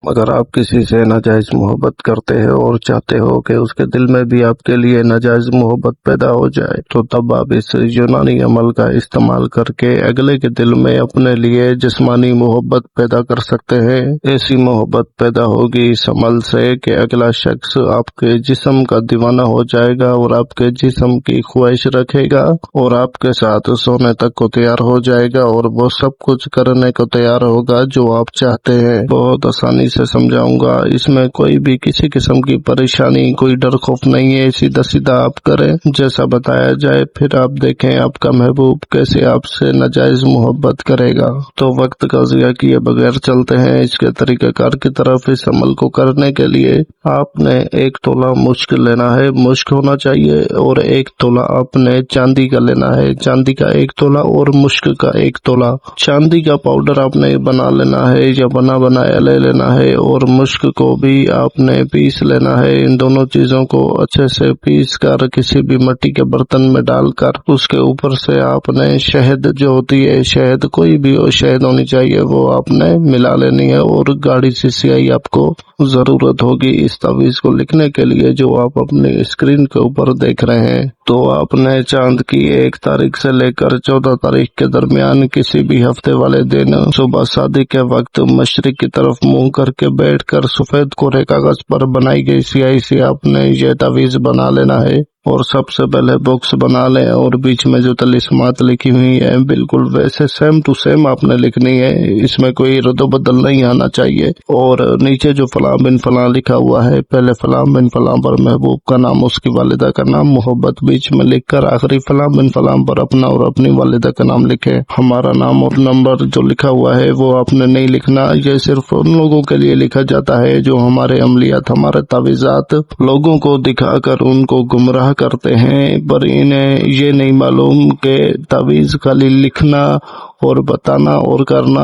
اگر آپ کسی سے ناجائز محبت کرتے ہیں اور چاہتے ہو کہ اس کے دل میں بھی آپ کے لیے ناجائز محبت پیدا ہو جائے، تو تب آپ اس یونانی عمل کا استعمال کر کے اگلے کے دل میں اپنے لیے جسمانی محبت پیدا کر سکتے ہیں۔ ایسی محبت پیدا ہوگی اس عمل سے کہ اگلا شخص آپ کے جسم کا دیوانہ ہو جائے گا اور آپ کے جسم کی خواہش رکھے گا اور آپ کے ساتھ سونے تک کو تیار ہو جائے گا اور وہ سب کچھ کرنے کو تیار ہوگا جو آپ چاہتے ہیں۔ بہت آسانی سے سمجھاؤں گا، اس میں کوئی بھی کسی قسم کی پریشانی، کوئی ڈر خوف نہیں ہے۔ سیدھا سیدھا آپ کریں جیسا بتایا جائے، پھر آپ دیکھیں آپ کا محبوب کیسے آپ سے ناجائز محبت کرے گا۔ تو وقت کا ضیاع کیے بغیر چلتے ہیں اس کے طریقہ کار کی طرف۔ اس عمل کو کرنے کے لیے آپ نے 1 تولہ مشک لینا ہے، مشک ہونا چاہیے، اور 1 تولہ آپ نے چاندی کا لینا ہے، چاندی کا 1 تولہ اور مشک کا 1 تولہ۔ چاندی کا پاؤڈر آپ نے بنا لینا ہے یا بنایا لے لینا ہے، اور مشک کو بھی آپ نے پیس لینا ہے۔ ان دونوں چیزوں کو اچھے سے پیس کر کسی بھی مٹی کے برتن میں ڈال کر اس کے اوپر سے آپ نے شہد جو ہوتی ہے، شہد کوئی بھی شہد ہونی چاہیے، وہ آپ نے ملا لینی ہے، اور گاڑی سی سیاہی آپ کو ضرورت ہوگی اس تعویذ کو لکھنے کے لیے جو آپ اپنی اسکرین کے اوپر دیکھ رہے ہیں۔ تو آپ نے چاند کی 1 تاریخ سے لے کر 14 تاریخ کے درمیان کسی بھی ہفتے والے دن صبح صادق کے وقت مشرق کی طرف منہ کر کے بیٹھ کر سفید کورے کاغذ پر بنائی گئی سیاہی سے آپ نے یہ تعویذ بنا لینا ہے۔ اور سب سے پہلے باکس بنا لیں اور بیچ میں جو طلسمات لکھی ہوئی ہیں بالکل ویسے سیم ٹو سیم آپ نے لکھنی ہے، اس میں کوئی رد و بدل نہیں آنا چاہیے۔ اور نیچے جو فلاں بن فلاں لکھا ہوا ہے، پہلے فلاں بن فلاں پر محبوب کا نام، اس کی والدہ کا نام، محبت بیچ میں لکھ کر آخری فلاں بن فلاں پر اپنا اور اپنی والدہ کا نام لکھیں۔ ہمارا نام اور نمبر جو لکھا ہوا ہے وہ آپ نے نہیں لکھنا، یہ صرف ان لوگوں کے لیے لکھا جاتا ہے جو ہمارے عملیات، ہمارے تعویذات لوگوں کو دکھا کر ان کو گمراہ کرتے ہیں، پر انہیں یہ نہیں معلوم کہ تعویذ خالی لکھنا اور بتانا اور کرنا،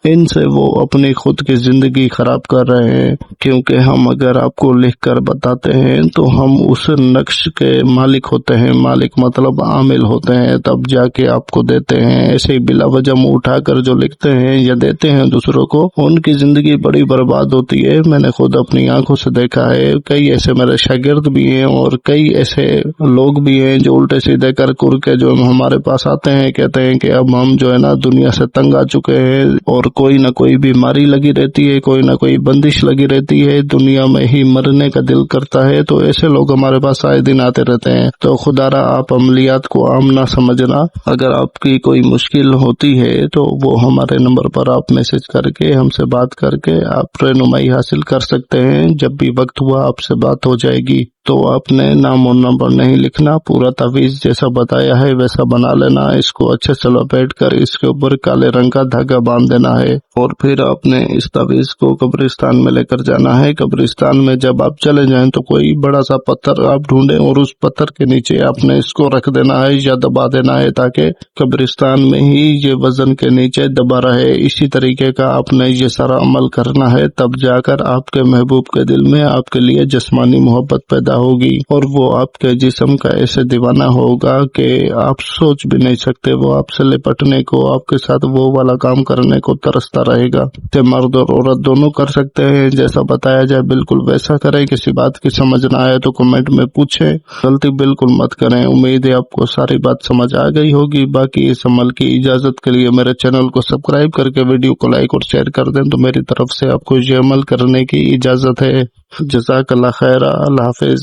ان سے وہ اپنی خود کی زندگی خراب کر رہے ہیں۔ کیونکہ ہم اگر آپ کو لکھ کر بتاتے ہیں تو ہم اس نقش کے مالک ہوتے ہیں، مالک مطلب عامل ہوتے ہیں، تب جا کے آپ کو دیتے ہیں۔ ایسے ہی بلا وجہ منہ اٹھا کر جو لکھتے ہیں یا دیتے ہیں دوسروں کو، ان کی زندگی بڑی برباد ہوتی ہے۔ میں نے خود اپنی آنکھوں سے دیکھا ہے، کئی ایسے میرے شاگرد بھی ہیں اور کئی ایسے لوگ بھی ہیں جو الٹے سیدھے کر کے جو ہمارے پاس آتے ہیں، کہتے ہیں کہ اب ہم جو ہے نا دنیا سے تنگ آ چکے ہیں اور کوئی نہ کوئی بیماری لگی رہتی ہے، کوئی نہ کوئی بندش لگی رہتی ہے، دنیا میں ہی مرنے کا دل کرتا ہے۔ تو ایسے لوگ ہمارے پاس آئے دن آتے رہتے ہیں۔ تو خدا را آپ عملیات کو عام نہ سمجھنا، اگر آپ کی کوئی مشکل ہوتی ہے تو وہ ہمارے نمبر پر آپ میسج کر کے ہم سے بات کر کے آپ رہنمائی حاصل کر سکتے ہیں۔ جب بھی وقت ہوا آپ سے بات ہو جائے گی۔ تو آپ نے نام اور نمبر نہیں لکھنا، پورا تعویذ جیسا بتایا ہے ویسا بنا لینا، اس کو اچھے سے لپیٹ کر اس کے اوپر کالے رنگ کا دھاگا باندھ دینا ہے، اور پھر آپ نے اس تعویذ کو قبرستان میں لے کر جانا ہے۔ قبرستان میں جب آپ چلے جائیں تو کوئی بڑا سا پتھر آپ ڈھونڈیں اور اس پتھر کے نیچے آپ نے اس کو رکھ دینا ہے یا دبا دینا ہے، تاکہ قبرستان میں ہی یہ وزن کے نیچے دبا رہے۔ اسی طریقے کا آپ نے یہ سارا عمل کرنا ہے، تب جا کر آپ کے محبوب کے دل میں آپ کے لیے جسمانی محبت پیدا ہوگی، اور وہ آپ کے جسم کا ایسے دیوانہ ہوگا کہ آپ سوچ بھی نہیں سکتے، وہ آپ سے لپٹنے کو، آپ کے ساتھ وہ والا کام کرنے کو ترستا رہے گا۔ کہ مرد اور عورت دونوں کر سکتے ہیں، جیسا بتایا جائے بالکل ویسا کریں۔ کسی بات کی سمجھ نہ آئے تو کمنٹ میں پوچھیں، غلطی بالکل مت کریں۔ امید ہے آپ کو ساری بات سمجھ آ گئی ہوگی۔ باقی اس عمل کی اجازت کے لیے میرے چینل کو سبسکرائب کر کے ویڈیو کو لائک اور شیئر کر دیں، تو میری طرف سے آپ کو یہ عمل کرنے کی اجازت ہے۔ جزاک اللہ خیر، اللہ حافظ۔